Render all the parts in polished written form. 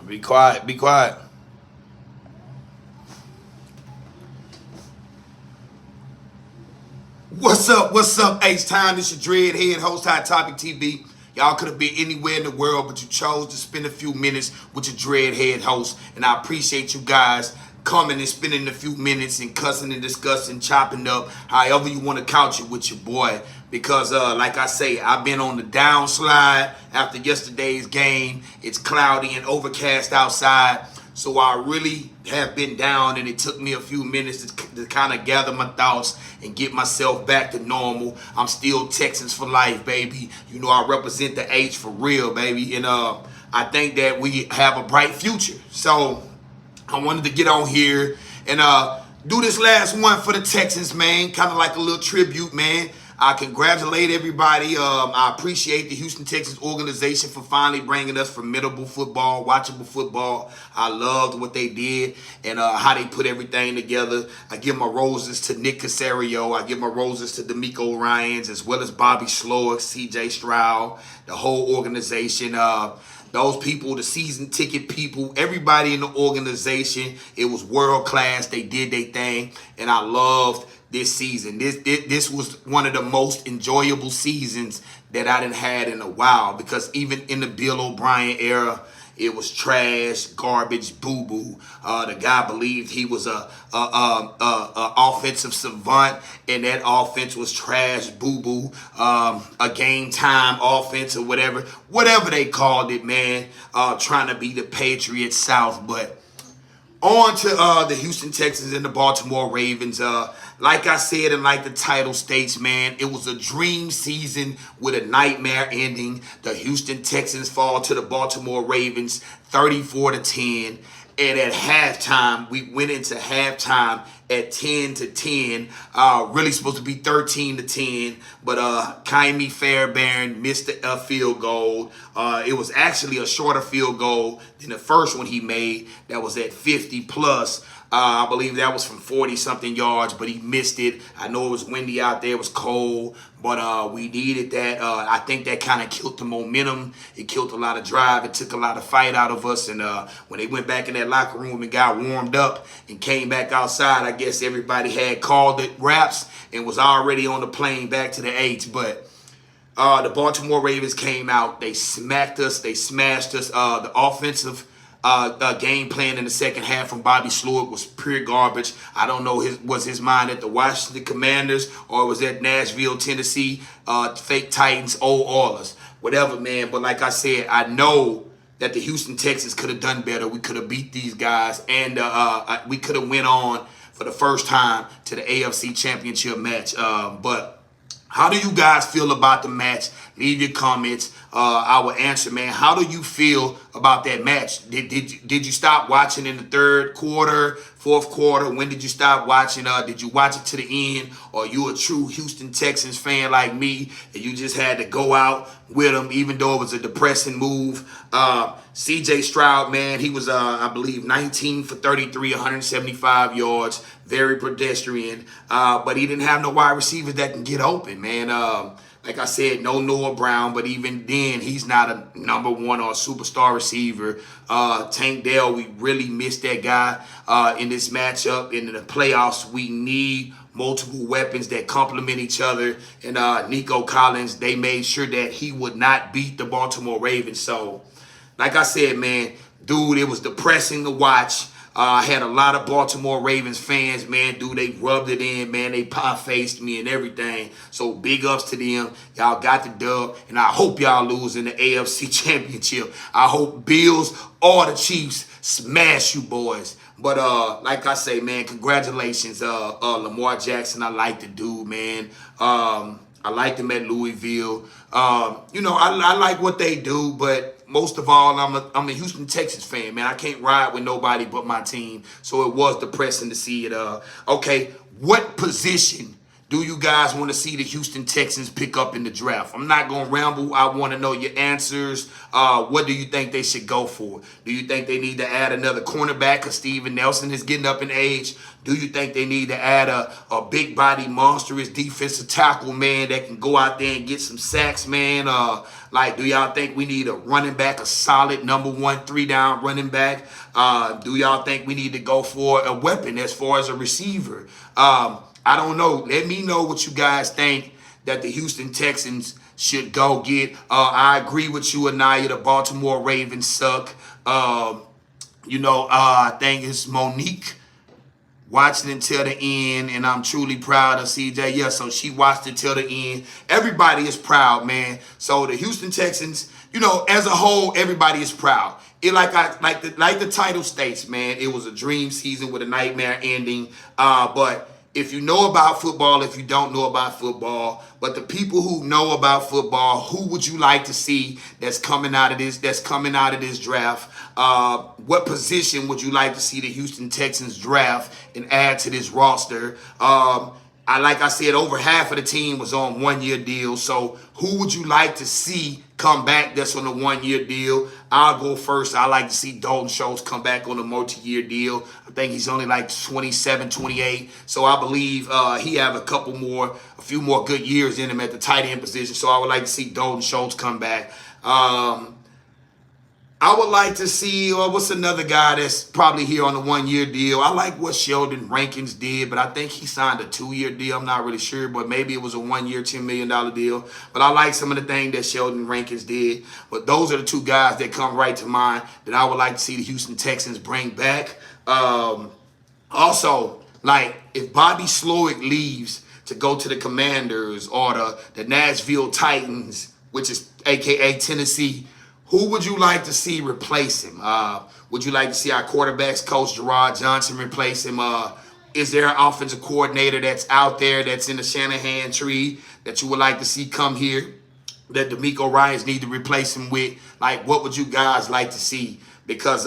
Be quiet. Be quiet. What's up? What's up? H-Time. This your Dreadhead, host Hot Topic TV. Y'all could have been anywhere in the world, but you chose to spend a few minutes with your Dreadhead host. And I appreciate you guys coming and spending a few minutes and cussing and discussing, chopping up, however you want to couch it with your boy. Because like I say, I've been on the downslide after yesterday's game. It's cloudy and overcast outside. So I really have been down, and it took me a few minutes to kind of gather my thoughts and get myself back to normal. I'm still Texans for life, baby. You know, I represent the H for real, baby. And I think that we have a bright future. So I wanted to get on here and do this last one for the Texans, man. Kind of like a little tribute, man. I congratulate everybody. I appreciate the Houston Texans organization for finally bringing us formidable football, watchable football. I loved what they did and how they put everything together. I give my roses to Nick Caserio. I give my roses to D'Amico Ryans, as well as Bobby Slowick, C.J. Stroud, the whole organization. Those people, the season ticket people, everybody in the organization, it was world class. They did their thing, and I loved this season. This was one of the most enjoyable seasons that I done had in a while, because even in the Bill O'Brien era, it was trash, garbage, boo-boo. The guy believed he was a offensive savant, and that offense was trash, boo-boo, a game time offense or whatever they called it, man, trying to be the Patriots South. But on to the Houston Texans and the Baltimore Ravens. Like I said, and like the title states, man, it was a dream season with a nightmare ending. The Houston Texans fall to the Baltimore Ravens 34-10. And at halftime, we went into halftime at 10-10. Really supposed to be 13-10, but Kaimi Fairbairn missed a field goal. It was actually a shorter field goal than the first one he made. That was at 50 plus. I believe that was from 40-something yards, but he missed it. I know it was windy out there. It was cold, but we needed that. I think that kind of killed the momentum. It killed a lot of drive. It took a lot of fight out of us. And when they went back in that locker room and got warmed up and came back outside, I guess everybody had called it wraps and was already on the plane back to the H. But the Baltimore Ravens came out. They smacked us. They smashed us. The offensive game plan in the second half from Bobby Slowick was pure garbage. I don't know, was his mind at the Washington Commanders, or was that Nashville, Tennessee, fake Titans, old Oilers, whatever, man. But like I said, I know that the Houston Texans could have done better. We could have beat these guys, and we could have went on for the first time to the AFC Championship match. But how do you guys feel about the match? Leave your comments. I will answer, man. How do you feel about that match? Did you stop watching in the third quarter, fourth quarter? When did you stop watching? Did you watch it to the end? Or you a true Houston Texans fan like me, and you just had to go out with them, even though it was a depressing move? C.J. Stroud, man, he was, I believe, 19 for 33, 175 yards. Very pedestrian. But he didn't have no wide receivers that can get open, man. Like I said, no Noah Brown, but even then, he's not a number one or a superstar receiver. Tank Dell, we really missed that guy in this matchup. In the playoffs, we need multiple weapons that complement each other. And Nico Collins, they made sure that he would not beat the Baltimore Ravens. So, like I said, man, dude, it was depressing to watch. I had a lot of Baltimore Ravens fans, man. Dude, they rubbed it in, man. They pie-faced me and everything. So big ups to them. Y'all got the dub, and I hope y'all lose in the AFC Championship. I hope Bills or the Chiefs smash you boys. But like I say, man, congratulations, Lamar Jackson. I like the dude, man. I liked him at Louisville. You know, I like what they do, but most of all, I'm a Houston Texans fan, man. I can't ride with nobody but my team. So it was depressing to see it. Okay, what position do you guys want to see the Houston Texans pick up in the draft? I'm not going to ramble. I want to know your answers. What do you think they should go for? Do you think they need to add another cornerback because Steven Nelson is getting up in age? Do you think they need to add a big body monstrous defensive tackle, man, that can go out there and get some sacks, man? Do y'all think we need a running back, a solid number 1 3-down running back? Do y'all think we need to go for a weapon as far as a receiver? I don't know. Let me know what you guys think that the Houston Texans should go get. I agree with you, Anaya. The Baltimore Ravens suck. I think it's Monique watching it till the end, and I'm truly proud of CJ. Yeah, so she watched it till the end. Everybody is proud, man. So the Houston Texans, as a whole, everybody is proud. It like the title states, man. It was a dream season with a nightmare ending. But if you know about football, if you don't know about football, but the people who know about football, who would you like to see that's coming out of this draft? What position would you like to see the Houston Texans draft and add to this roster? Like I said, over half of the team was on 1-year deals. So who would you like to see come back that's on a 1-year deal? I'll go first. I like to see Dalton Schultz come back on a multi-year deal. I think he's only like 27, 28. So I believe he have a few more good years in him at the tight end position. So I would like to see Dalton Schultz come back. I would like to see, what's another guy that's probably here on a 1-year deal? I like what Sheldon Rankins did, but I think he signed a 2-year deal. I'm not really sure, but maybe it was a 1-year, $10 million deal. But I like some of the things that Sheldon Rankins did. But those are the 2 guys that come right to mind that I would like to see the Houston Texans bring back. Also, if Bobby Slowick leaves to go to the Commanders or the Nashville Titans, which is a.k.a. Tennessee, who would you like to see replace him? Would you like to see our quarterbacks coach Gerard Johnson replace him? Is there an offensive coordinator that's out there that's in the Shanahan tree that you would like to see come here that DeMeco Ryans need to replace him with? What would you guys like to see? Because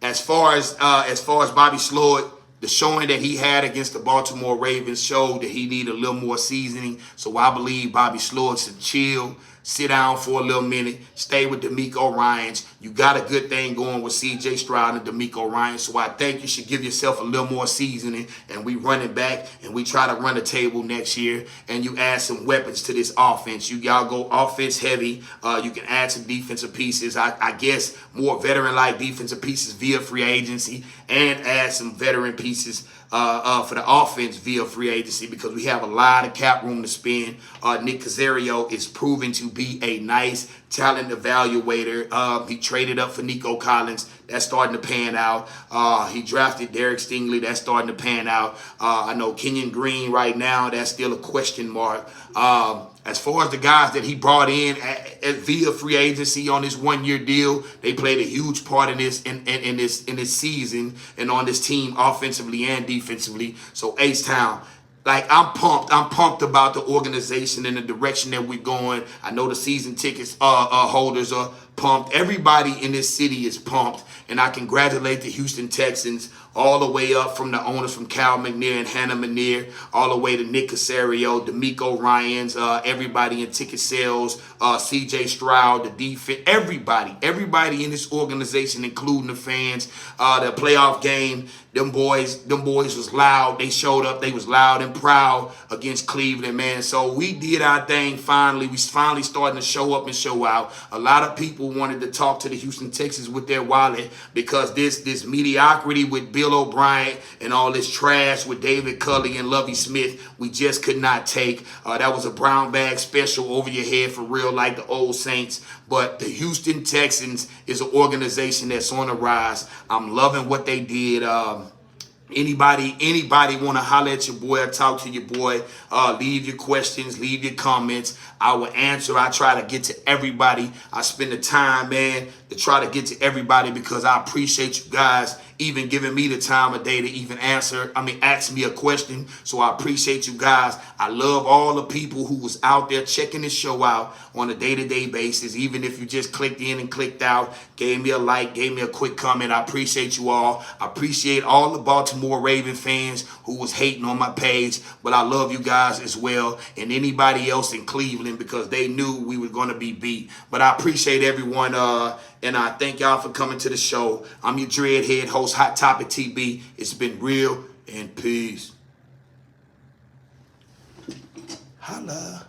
as far as Bobby Slowick, the showing that he had against the Baltimore Ravens showed that he needed a little more seasoning. So I believe Bobby Slowick should chill, sit down for a little minute, stay with DeMeco Ryans. You got a good thing going with C.J. Stroud and DeMeco Ryans. So I think you should give yourself a little more seasoning, and we run it back, and we try to run the table next year, and you add some weapons to this offense. Y'all go offense heavy. You can add some defensive pieces. I guess more veteran-like defensive pieces via free agency, and add some veteran pieces for the offense via free agency, because we have a lot of cap room to spend. Nick Caserio is proven to be a nice talent evaluator. He traded up for Nico Collins. That's starting to pan out. He drafted Derek Stingley. That's starting to pan out. I know Kenyon Green right now, that's still a question mark. As far as the guys that he brought in via free agency on this 1-year deal, they played a huge part in this this season and on this team offensively and defensively. So H-Town, I'm pumped. I'm pumped about the organization and the direction that we're going. I know the season tickets holders are pumped. Everybody in this city is pumped. And I congratulate the Houston Texans all the way up from the owners, from Cal McNair and Hannah Manier, all the way to Nick Caserio, DeMeco Ryans, everybody in ticket sales, C.J. Stroud, the defense, everybody in this organization, including the fans. The playoff game, them boys was loud. They showed up. They was loud and proud against Cleveland, man. So we did our thing finally. We finally starting to show up and show out. A lot of people wanted to talk to the Houston Texans with their wallet, because this mediocrity with Bill O'Brien and all this trash with David Culley and Lovie Smith, we just could not take. That was a brown bag special over your head for real, like the old Saints. But the Houston Texans is an organization that's on the rise. I'm loving what they did. Anybody want to holler at your boy or talk to your boy, leave your questions, leave your comments. I will answer. I try to get to everybody. I spend the time, man, to try to get to everybody, because I appreciate you guys even giving me the time of day to even ask me a question. So I appreciate you guys. I love all the people who was out there checking this show out on a day-to-day basis. Even if you just clicked in and clicked out, gave me a like, gave me a quick comment. I appreciate you all. I appreciate all the Baltimore Baltimore Raven fans who was hating on my page, but I love you guys as well, and anybody else in Cleveland, because they knew we were going to be beat. But I appreciate everyone, and I thank y'all for coming to the show. I'm your Dreadhead host, Hot Topic TB. It's been real, and peace. Holla.